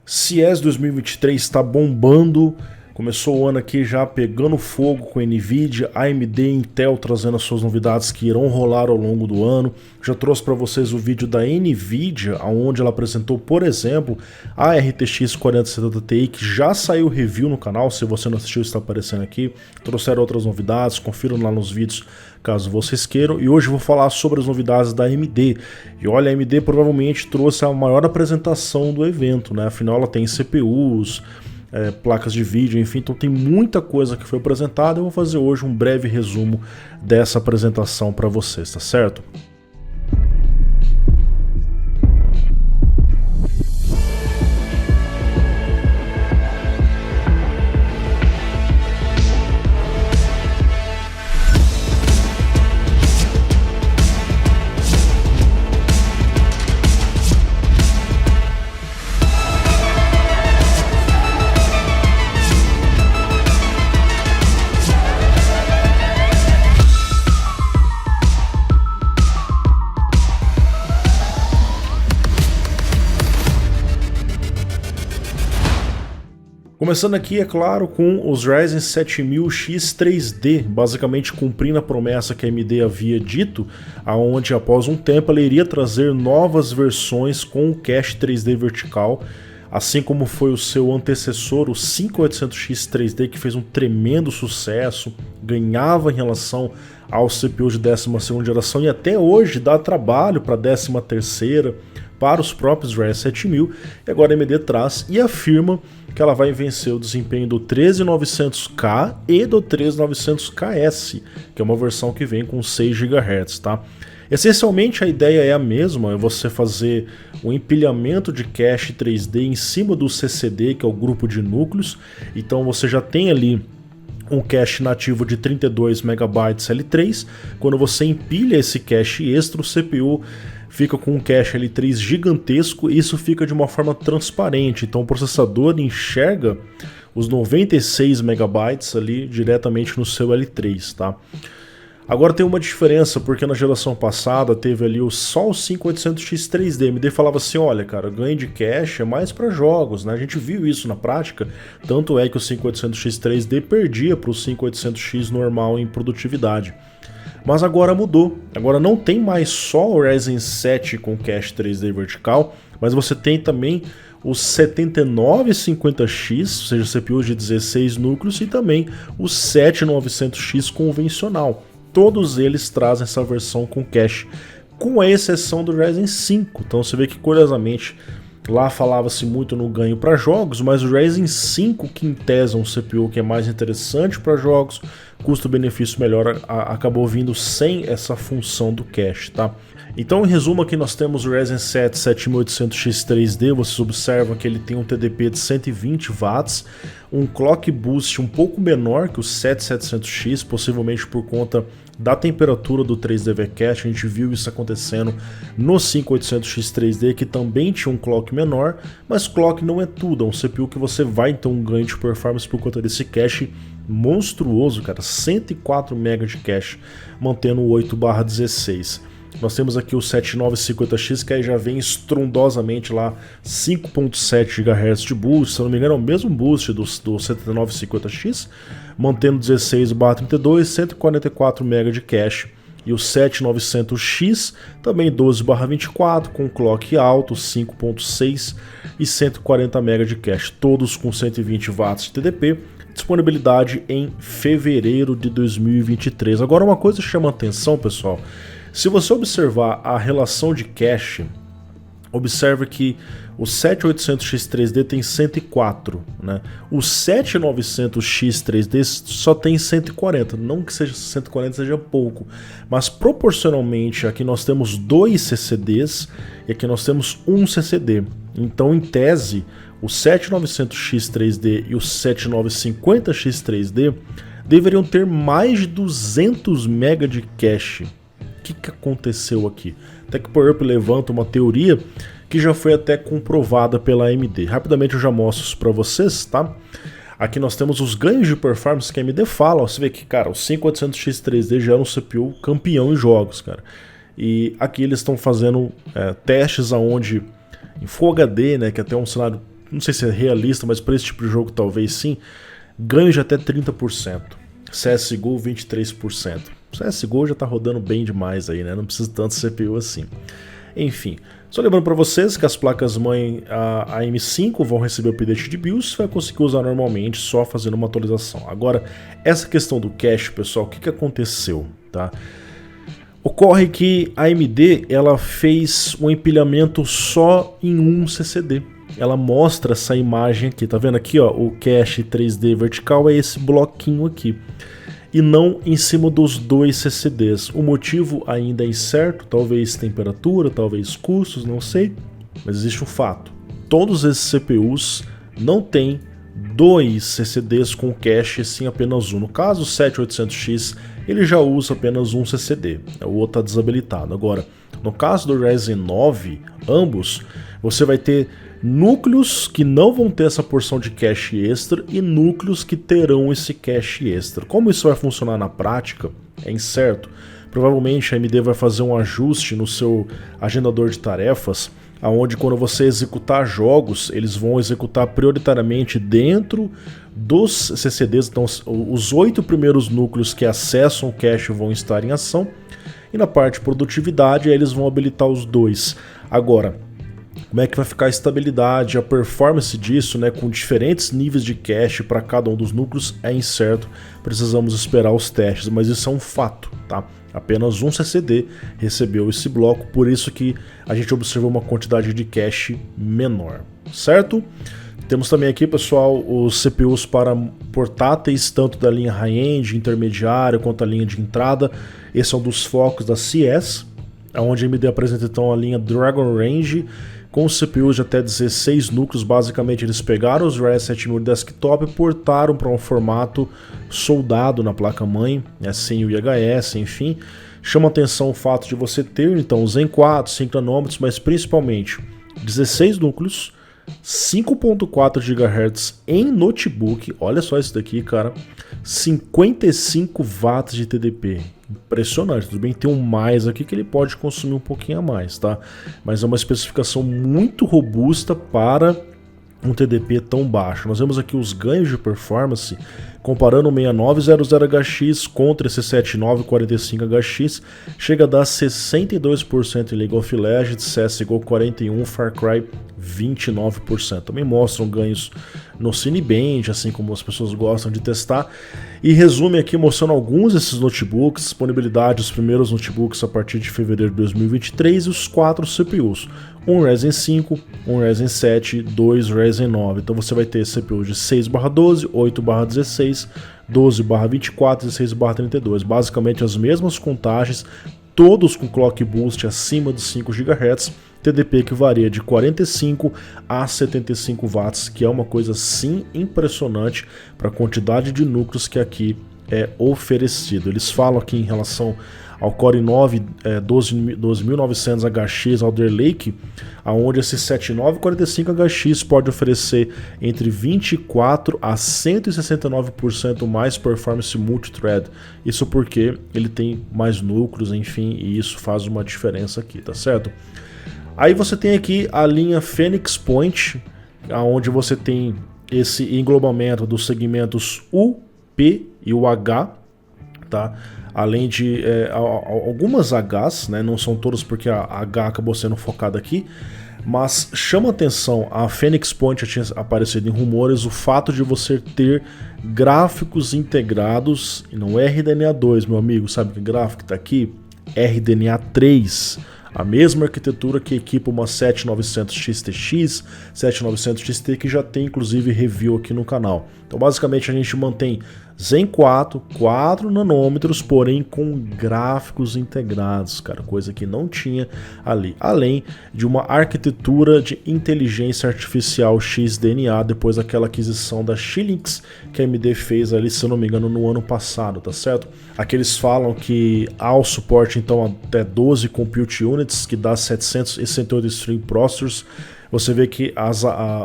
CES 2023 está bombando, começou o ano aqui já pegando fogo com Nvidia, AMD e Intel trazendo as suas novidades que irão rolar ao longo do ano. Já trouxe para vocês o vídeo da Nvidia, onde ela apresentou, por exemplo, a RTX 4070 Ti, que já saiu review no canal, se você não assistiu está aparecendo aqui. Trouxeram outras novidades, confiram lá nos vídeos caso vocês queiram. E hoje eu vou falar sobre as novidades da AMD. E olha, a AMD provavelmente trouxe a maior apresentação do evento, né? Afinal ela tem CPUs, placas de vídeo, enfim, então tem muita coisa que foi apresentada. Eu vou fazer hoje um breve resumo dessa apresentação para vocês, tá certo? Começando aqui, é claro, com os Ryzen 7000 X3D, basicamente cumprindo a promessa que a AMD havia dito, aonde após um tempo ela iria trazer novas versões com o cache 3D vertical, assim como foi o seu antecessor, o 5800X 3D, que fez um tremendo sucesso, ganhava em relação ao CPU de 12ª geração e até hoje dá trabalho para a 13ª, para os próprios Ryzen 7000, e agora a AMD traz e afirma que ela vai vencer o desempenho do 13900K e do 13900KS, que é uma versão que vem com 6 GHz, tá? Essencialmente a ideia é a mesma, é você fazer o empilhamento de cache 3D em cima do CCD, que é o grupo de núcleos. Então você já tem ali um cache nativo de 32 MB L3. Quando você empilha esse cache extra, o CPU fica com um cache L3 gigantesco e isso fica de uma forma transparente, então o processador enxerga os 96 MB ali diretamente no seu L3, tá? Agora tem uma diferença, porque na geração passada teve ali só o 5800X 3D, a AMD falava assim, olha cara, ganho de cache é mais para jogos, né? A gente viu isso na prática, tanto é que o 5800X 3D perdia para o 5800X normal em produtividade. Mas agora mudou, agora não tem mais só o Ryzen 7 com cache 3D vertical, mas você tem também o 7950X, ou seja, CPUs de 16 núcleos, e também o 7900X convencional. Todos eles trazem essa versão com cache, com a exceção do Ryzen 5. Então você vê que, curiosamente, lá falava-se muito no ganho para jogos, mas o Ryzen 5, que em tese é um CPU que é mais interessante para jogos, custo-benefício melhor, acabou vindo sem essa função do cache, tá? Então, em resumo, aqui nós temos o Ryzen 7 7800X 3D, vocês observam que ele tem um TDP de 120 watts, um clock boost um pouco menor que o 7700X, possivelmente por conta da temperatura do 3D V-Cache. A gente viu isso acontecendo no 5800X 3D, que também tinha um clock menor, mas clock não é tudo, é um CPU que você vai ter um ganho de performance por conta desse cache monstruoso, cara, 104 MB de cache, mantendo o 8/16. Nós temos aqui o 7950X, que aí já vem estrondosamente lá 5.7 GHz de boost, se eu não me engano é o mesmo boost do 7950X, mantendo 16/32, 144 MB de cache. E o 7900X, também 12/24, com clock alto, 5.6 e 140 MB de cache, todos com 120 watts de TDP, disponibilidade em fevereiro de 2023. Agora uma coisa que chama atenção, pessoal, se você observar a relação de cache, observe que o 7800X 3D tem 104, né? O 7900X 3D só tem 140, não que seja 140 seja pouco, mas proporcionalmente aqui nós temos 2 CCDs e aqui nós temos um CCD. Então, em tese, o 7900X 3D e o 7950X 3D deveriam ter mais de 200 MB de cache. O que aconteceu aqui? TechPowerUp levanta uma teoria que já foi até comprovada pela AMD. Rapidamente eu já mostro isso para vocês, tá? Aqui nós temos os ganhos de performance que a AMD fala. Ó, você vê que, cara, o 5800X 3D já era um CPU campeão em jogos, cara. E aqui eles estão fazendo testes aonde em Full HD, né, que é até um cenário não sei se é realista, mas para esse tipo de jogo talvez sim, ganho de até 30%. CSGO 23%. CSGO já tá rodando bem demais aí, né? Não precisa tanto CPU assim. Enfim, só lembrando para vocês que as placas-mãe a M5 vão receber o update de BIOS, você vai conseguir usar normalmente só fazendo uma atualização. Agora, essa questão do cache, pessoal, o que aconteceu, tá? Ocorre que a AMD ela fez um empilhamento só em um CCD. Ela mostra essa imagem aqui, tá vendo aqui, ó, o cache 3D vertical é esse bloquinho aqui. E não em cima dos dois CCDs. O motivo ainda é incerto, talvez temperatura, talvez custos, não sei. Mas existe um fato. Todos esses CPUs não têm dois CCDs com cache, sim apenas um. No caso, o 7800X, ele já usa apenas um CCD. O outro está desabilitado. Agora, no caso do Ryzen 9, ambos, você vai ter núcleos que não vão ter essa porção de cache extra e núcleos que terão esse cache extra. Como isso vai funcionar na prática é incerto. Provavelmente a AMD vai fazer um ajuste no seu agendador de tarefas, onde quando você executar jogos, eles vão executar prioritariamente dentro dos CCDs. Então os 8 primeiros núcleos que acessam o cache vão estar em ação, e na parte de produtividade eles vão habilitar os 2. Agora, como é que vai ficar a estabilidade, a performance disso, né, com diferentes níveis de cache para cada um dos núcleos é incerto, precisamos esperar os testes, mas isso é um fato, tá? Apenas um CCD recebeu esse bloco, por isso que a gente observou uma quantidade de cache menor, certo? Temos também aqui, pessoal, os CPUs para portáteis, tanto da linha high-end, intermediária, quanto a linha de entrada. Esse é um dos focos da CES, onde a AMD apresenta então a linha Dragon Range, com CPUs de até 16 núcleos. Basicamente eles pegaram os Ryzen 7000 desktop e portaram para um formato soldado na placa-mãe, né, sem o IHS, enfim. Chama atenção o fato de você ter então o Zen 4, 5 nanômetros, mas principalmente 16 núcleos, 5.4 GHz em notebook, olha só isso daqui, cara, 55 watts de TDP. Impressionante, tudo bem, tem um mais aqui que ele pode consumir um pouquinho a mais, tá? Mas é uma especificação muito robusta para um TDP tão baixo. Nós vemos aqui os ganhos de performance, comparando o 6900HX contra esse 7945HX, chega a dar 62% em League of Legends, CSGO 41%, Far Cry 29%. Também mostram ganhos no Cinebench, assim como as pessoas gostam de testar. E resume aqui mostrando alguns desses notebooks, disponibilidade dos primeiros notebooks a partir de fevereiro de 2023 e os 4 CPUs. Um Ryzen 5, um Ryzen 7, 2 Ryzen 9. Então você vai ter CPU de 6/12, 8/16, 12/24 e 16/32. Basicamente as mesmas contagens, todos com clock boost acima de 5 GHz, TDP que varia de 45 a 75 watts, que é uma coisa sim impressionante para a quantidade de núcleos que aqui é oferecido. Eles falam aqui em relação ao Core i9 12900HX Alder Lake, aonde esse 7945HX pode oferecer entre 24 a 169% mais performance multithread. Isso porque ele tem mais núcleos, enfim, e isso faz uma diferença aqui, tá certo? Aí você tem aqui a linha Phoenix Point, onde você tem esse englobamento dos segmentos U, P e o H, tá? Além de algumas Hs, né? Não são todas porque a H acabou sendo focada aqui, mas chama atenção, a Phoenix Point já tinha aparecido em rumores, o fato de você ter gráficos integrados, e não é RDNA 2, meu amigo, sabe que gráfico está aqui? RDNA 3. A mesma arquitetura que equipa uma 7900 XTX, 7900 XT, que já tem inclusive review aqui no canal. Então basicamente a gente mantém Zen 4, 4 nanômetros, porém com gráficos integrados, cara, coisa que não tinha ali. Além de uma arquitetura de inteligência artificial XDNA, depois daquela aquisição da Xilinx que a AMD fez ali, se eu não me engano, no ano passado, tá certo? Aqui eles falam que há o suporte então até 12 Compute Units, que dá 768 Stream Processors. Você vê que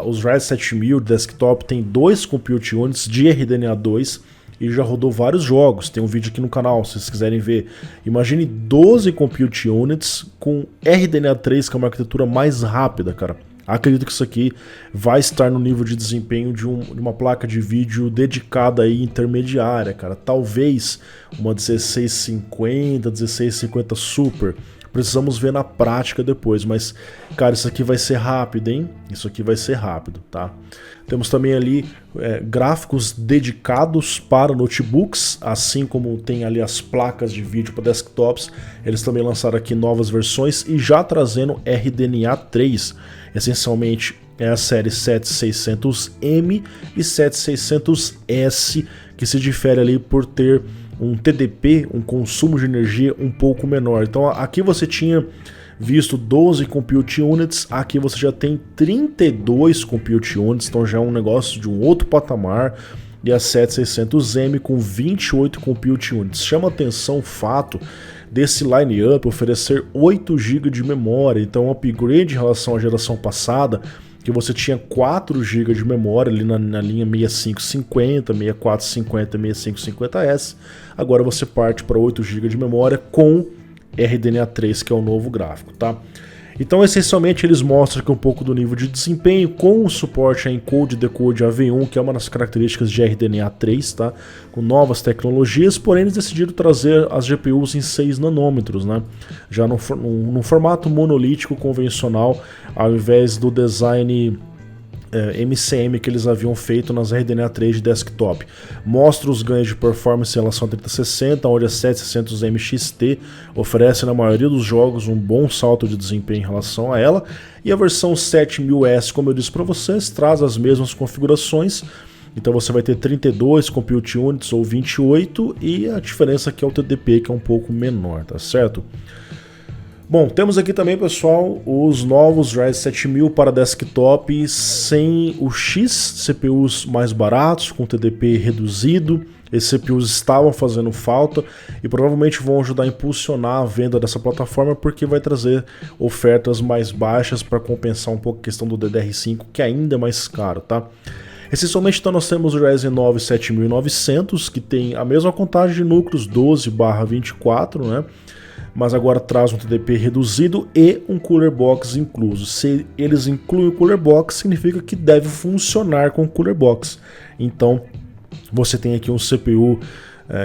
os Ryzen 7000 desktop tem 2 Compute Units de RDNA 2 e já rodou vários jogos. Tem um vídeo aqui no canal, se vocês quiserem ver. Imagine 12 Compute Units com RDNA 3, que é uma arquitetura mais rápida, cara. Acredito que isso aqui vai estar no nível de desempenho de uma placa de vídeo dedicada aí intermediária, cara. Talvez uma 1650, 1650 Super. Precisamos ver na prática depois, mas, cara, isso aqui vai ser rápido, hein? Isso aqui vai ser rápido, tá? Temos também ali gráficos dedicados para notebooks, assim como tem ali as placas de vídeo para desktops. Eles também lançaram aqui novas versões e já trazendo RDNA 3. Essencialmente é a série 7600M e 7600S, que se difere ali por ter um TDP, um consumo de energia um pouco menor. Então aqui você tinha visto 12 Compute Units, aqui você já tem 32 Compute Units, então já é um negócio de um outro patamar. E a 7600M com 28 Compute Units. Chama atenção o fato desse line-up oferecer 8 GB de memória, então um upgrade em relação à geração passada, que você tinha 4 GB de memória ali na linha 6550, 6450, 6550S, agora você parte para 8 GB de memória com RDNA 3, que é o novo gráfico, tá? Então, essencialmente, eles mostram aqui um pouco do nível de desempenho com o suporte a encode e decode AV1, que é uma das características de RDNA 3, tá? Com novas tecnologias, porém eles decidiram trazer as GPUs em 6 nanômetros, né? Já no formato monolítico convencional, ao invés do design MCM que eles haviam feito nas RDNA 3 de desktop. Mostra os ganhos de performance em relação a 3060, onde a 7600M XT oferece na maioria dos jogos um bom salto de desempenho em relação a ela, e a versão 7000S, como eu disse para vocês, traz as mesmas configurações. Então você vai ter 32 Compute Units ou 28, e a diferença aqui é o TDP, que é um pouco menor, tá certo? Bom, temos aqui também, pessoal, os novos Ryzen 7000 para desktop sem o X, CPUs mais baratos, com TDP reduzido. Esses CPUs estavam fazendo falta e provavelmente vão ajudar a impulsionar a venda dessa plataforma, porque vai trazer ofertas mais baixas para compensar um pouco a questão do DDR5, que ainda é mais caro, tá? Essencialmente, então, nós temos o Ryzen 9 7900, que tem a mesma contagem de núcleos, 12/24, né? Mas agora traz um TDP reduzido e um Cooler Box incluso. Se eles incluem o Cooler Box, significa que deve funcionar com o Cooler Box. Então, você tem aqui um CPU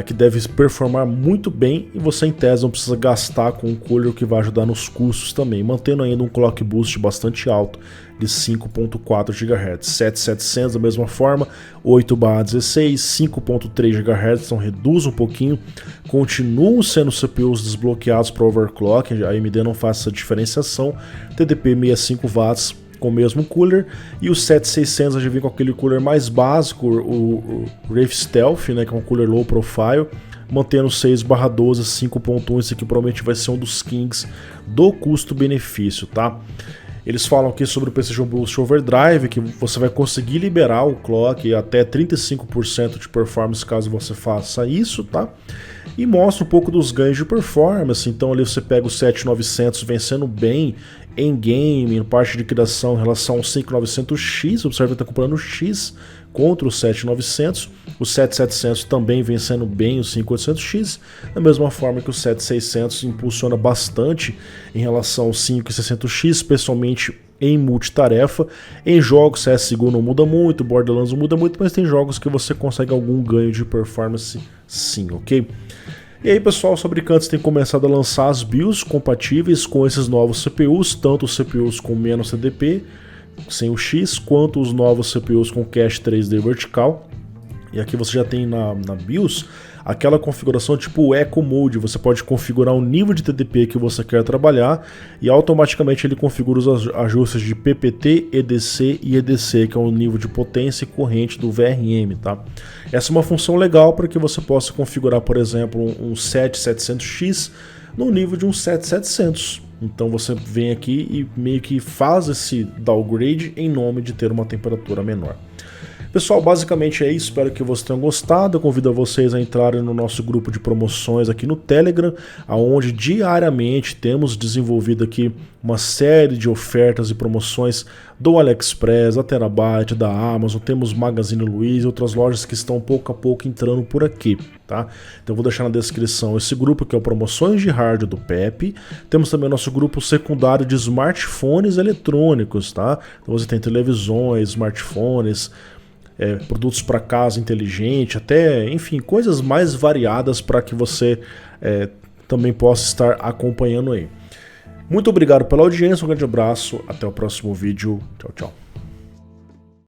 que deve performar muito bem, e você em tese não precisa gastar com um cooler, o que vai ajudar nos custos também, mantendo ainda um clock boost bastante alto de 5.4 GHz, 7700 da mesma forma, 8/16, 5.3 GHz, então reduz um pouquinho, continuam sendo CPUs desbloqueados para overclock, a AMD não faz essa diferenciação, TDP 65 watts, com o mesmo cooler, e o 7600 já vem com aquele cooler mais básico, o Wraith Stealth, né, que é um cooler low profile, mantendo 6/12, 5.1, esse aqui provavelmente vai ser um dos kings do custo-benefício, tá? Eles falam aqui sobre o Precision Boost Overdrive, que você vai conseguir liberar o clock até 35% de performance caso você faça isso, tá? E mostra um pouco dos ganhos de performance. Então ali você pega o 7900 vencendo bem em game, em parte de criação em relação ao 5900X, observe que está comprando o X contra o 7900, o 7700 também vencendo bem o 5800X, da mesma forma que o 7600 impulsiona bastante em relação ao 5600X, especialmente em multitarefa. Em jogos CSGO não muda muito, Borderlands não muda muito, mas tem jogos que você consegue algum ganho de performance sim, ok? E aí, pessoal, os fabricantes têm começado a lançar as BIOS compatíveis com esses novos CPUs, tanto os CPUs com menos TDP, sem o X, quanto os novos CPUs com cache 3D vertical. E aqui você já tem na BIOS aquela configuração tipo Eco Mode, você pode configurar o nível de TDP que você quer trabalhar e automaticamente ele configura os ajustes de PPT, EDC e EDC, que é o nível de potência e corrente do VRM, tá? Essa é uma função legal para que você possa configurar, por exemplo, um 7700X no nível de um 7700. Então você vem aqui e meio que faz esse downgrade em nome de ter uma temperatura menor. Pessoal, basicamente é isso, espero que vocês tenham gostado. Eu convido vocês a entrarem no nosso grupo de promoções aqui no Telegram, onde diariamente temos desenvolvido aqui uma série de ofertas e promoções do AliExpress, da Terabyte, da Amazon, temos Magazine Luiza e outras lojas que estão pouco a pouco entrando por aqui, tá? Então eu vou deixar na descrição esse grupo que é o Promoções de Hardware do Pepe. Temos também o nosso grupo secundário de smartphones eletrônicos, tá? Então você tem televisões, smartphones, produtos para casa inteligente, até, enfim, coisas mais variadas para que você também possa estar acompanhando aí. Muito obrigado pela audiência, um grande abraço, até o próximo vídeo, tchau, tchau.